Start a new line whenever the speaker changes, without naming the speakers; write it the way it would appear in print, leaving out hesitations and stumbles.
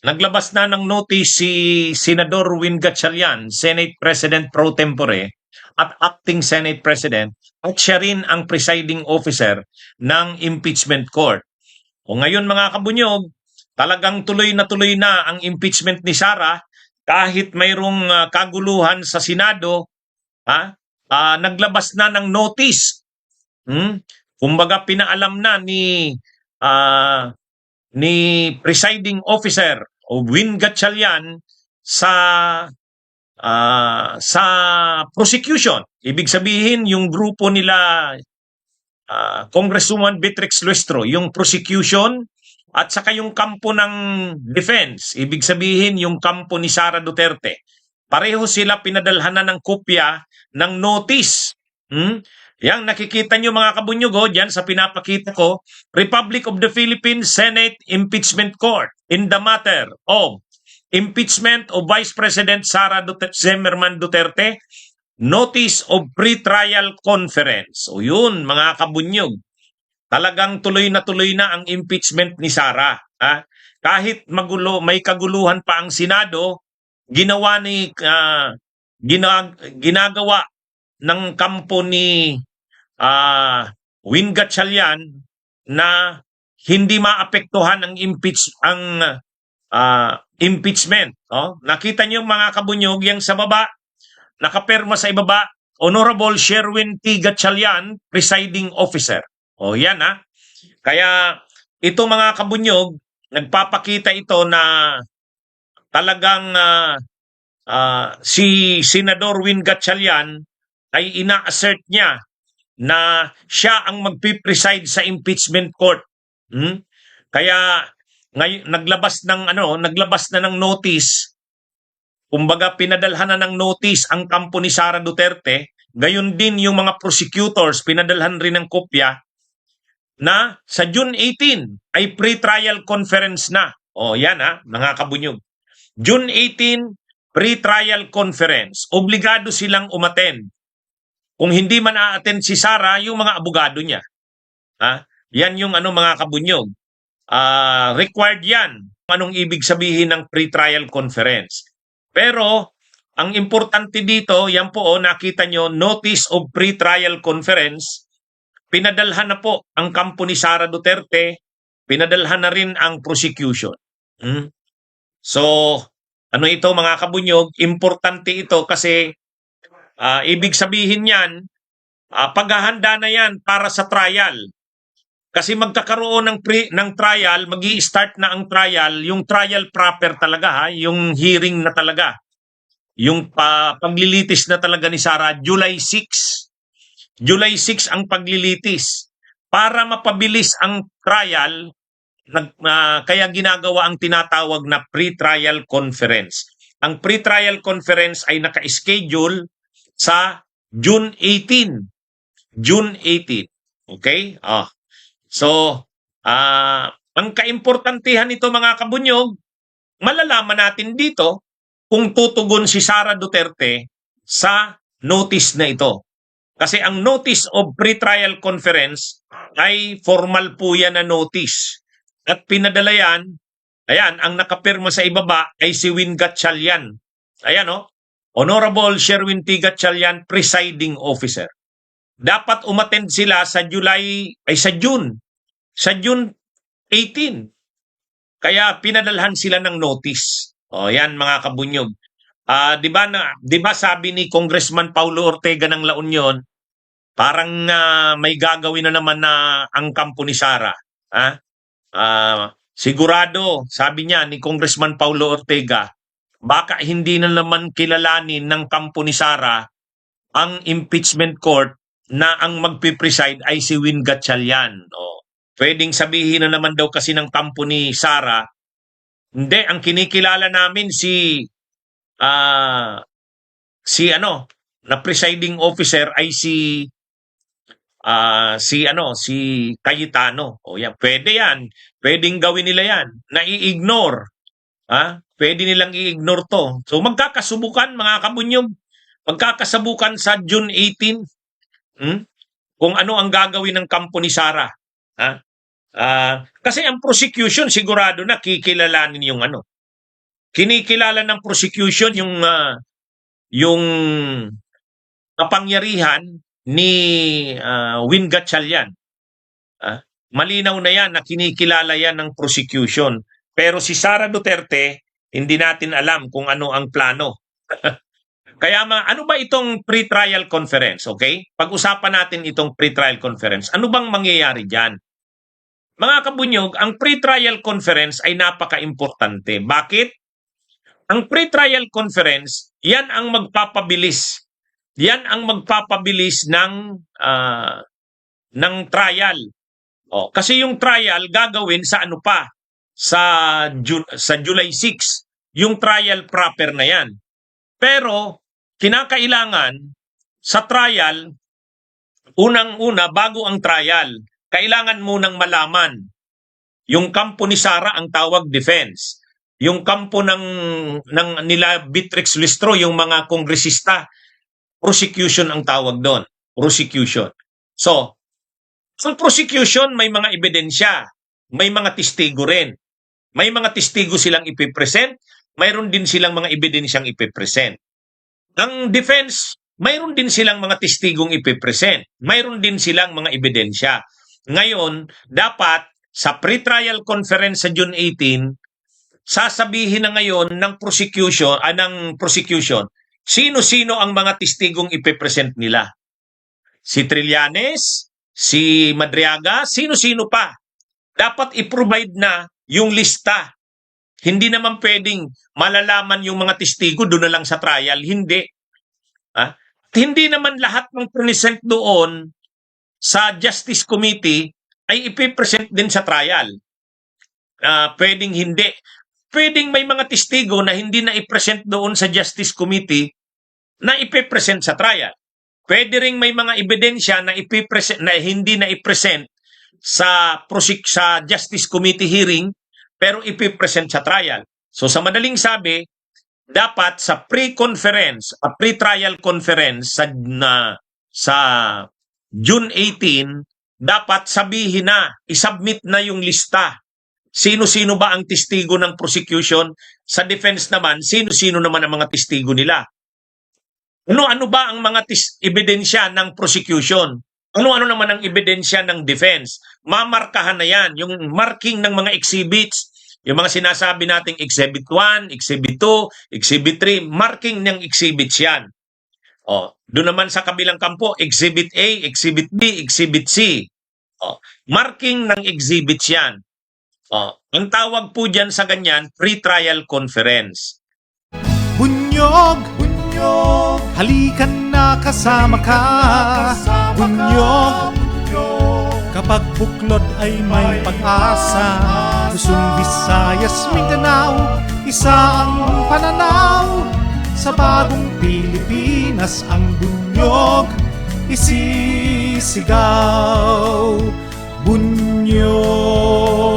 naglabas na ng notice si Senador Win Gatchalian, Senate President pro tempore at acting Senate President, at siya rin ang presiding officer ng impeachment court. O ngayon mga kabunyog, talagang tuloy na ang impeachment ni Sara kahit mayroong kaguluhan sa Senado, naglabas na ng notice. Kumbaga pinaalam na ah, ni presiding officer o Win Gatchalian sa prosecution. Ibig sabihin yung grupo nila Congresswoman Beatrix Luestro, yung prosecution at saka yung kampo ng defense. Ibig sabihin yung kampo ni Sara Duterte. Pareho sila pinadalhan na ng kopya ng notice. Yang nakikita nyo mga kabunyog, dyan sa pinapakita ko, Republic of the Philippines Senate Impeachment Court in the matter of impeachment of Vice President Sara Zimmerman Duterte, notice of pre-trial conference. O yun mga kabunyog, talagang tuloy na ang impeachment ni Sara. Kahit magulo, may kaguluhan pa ang Senado, ginagawa ng kampo ni Win Gatchalian na hindi maapektuhan ang impeachment. Nakita niyo mga kabunyog, yang sa baba, nakapirma sa ibaba, Honorable Sherwin T. Gatchalian, presiding officer. Yan Kaya ito mga kabunyog, nagpapakita ito na talagang si Senador Win Gatchalian ay ina-assert niya na siya ang magpipreside sa impeachment court. Kaya naglabas na ng notice. Kumbaga pinadalhan na ng notice ang kampo ni Sara Duterte, gayon din yung mga prosecutors pinadalhan rin ng kopya na sa June 18 ay pre-trial conference na. Yan mga kabunyog. June 18, pre-trial conference. Obligado silang umattend. Kung hindi man a-attend si Sara, yung mga abogado niya. Yan yung mga kabunyog. Required yan. Anong ibig sabihin ng pre-trial conference? Pero, ang importante dito, yan po nakita nyo, notice of pre-trial conference, pinadalhan na po ang kampo ni Sara Duterte, pinadalhan na rin ang prosecution. So, ito mga kabunyog, importante ito kasi ibig sabihin yan, paghahanda na yan para sa trial. Kasi magkakaroon ng trial, magi-start na ang trial, yung trial proper talaga yung hearing na talaga. Yung paglilitis na talaga ni Sara, July 6. July 6 ang paglilitis. Para mapabilis ang trial, kaya ginagawa ang tinatawag na pre-trial conference. Ang pre-trial conference ay naka-schedule sa June 18. June 18. Okay? So, ang kaimportantihan nito mga kabunyog, malalaman natin dito kung tutugon si Sara Duterte sa notice na ito. Kasi ang notice of pre-trial conference ay formal po yan na notice. At pinadala yan, ayan, ang nakapirma sa ibaba ay si Win Gatchalian. Ayan Honorable Sherwin T. Gatchalian, presiding officer. Dapat umattend sila sa June 18. Kaya pinadalhan sila ng notice. Yan mga kabunyog. Di ba sabi ni Congressman Paulo Ortega ng La Union, parang may gagawin na naman na ang kampo ni Sara. Sigurado, sabi niya ni Congressman Paulo Ortega, baka hindi na naman kilalanin ng kampo ni Sara ang impeachment court na ang magpipreside ay si Win Gatchalian. Pwedeng sabihin na naman daw kasi ng kampo ni Sara, hindi, ang kinikilala namin na presiding officer ay si Cayetano. Yan, pwede yan. Pwedeng gawin nila yan. Nai-ignore. Pwede nilang i-ignore to. So magkakasubukan mga kabunyog. Magkakasabukan sa June 18. Kung ano ang gagawin ng kampo ni Sara. Kasi ang prosecution sigurado na kikilalanin yung kinikilala ng prosecution yung kapangyarihan ni Win Gatchalian. Malinaw na yan na kinikilala yan ng prosecution. Pero si Sara Duterte, hindi natin alam kung ano ang plano. Kaya ano ba itong pre-trial conference, okay? Pag-usapan natin itong pre-trial conference. Ano bang mangyayari dyan? Mga kabunyog, ang pre-trial conference ay napaka-importante. Bakit? Ang pre-trial conference, yan ang magpapabilis. Yan ang magpapabilis ng trial. Kasi yung trial gagawin sa ano pa? Sa July 6. Yung trial proper na yan. Pero, kinakailangan sa trial, unang-una, bago ang trial, kailangan munang malaman. Yung kampo ni Sara ang tawag defense. Yung kampo nila Beatrix Listro, yung mga kongresista, prosecution ang tawag doon. Prosecution. So, ang prosecution may mga ebidensya, may mga testigo rin. May mga testigo silang ipipresent, mayroon din silang mga ebidensyang ipipresent. Ang defense, mayroon din silang mga testigong ipipresent. Mayroon din silang mga ebidensya. Ngayon, dapat sa pre-trial conference sa June 18, sasabihin na ngayon ng prosecution, sino-sino ang mga testigong ipipresent nila. Si Trillanes, si Madriaga, sino-sino pa. Dapat i-provide na yung lista. Hindi naman pwedeng malalaman yung mga testigo doon na lang sa trial. Hindi. Hindi naman lahat ng present doon sa Justice Committee ay ipipresent din sa trial. Pwedeng hindi. Pwedeng may mga testigo na hindi na i-present doon sa Justice Committee na ipipresent sa trial. Pwede ring may mga ebidensya na hindi na i-present sa Justice Committee hearing pero ipipresent sa trial. So sa madaling sabi, dapat sa pre-trial conference sa June 18, dapat sabihin na, isubmit na yung lista. Sino-sino ba ang testigo ng prosecution? Sa defense naman, sino-sino naman ang mga testigo nila? Ano ba ang mga ebidensya ng prosecution? Ano naman ang ebidensya ng defense? Mamarkahan na yan, yung marking ng mga exhibits, yung mga sinasabi nating Exhibit 1, Exhibit 2, Exhibit 3, marking ng exhibits yan. Doon naman sa kabilang kampo, Exhibit A, Exhibit B, Exhibit C. Marking ng exhibits yan. Ang tawag po dyan sa ganyan, pre-trial conference.
Bunyog, bunyog, halikan na kasama ka. Bunyog, kapag buklod ay may pag-asa. Luzon, Visayas, Mindanao, isa ang pananaw. Sa bagong Pilipinas ang bunyog isisigaw. Bunyog.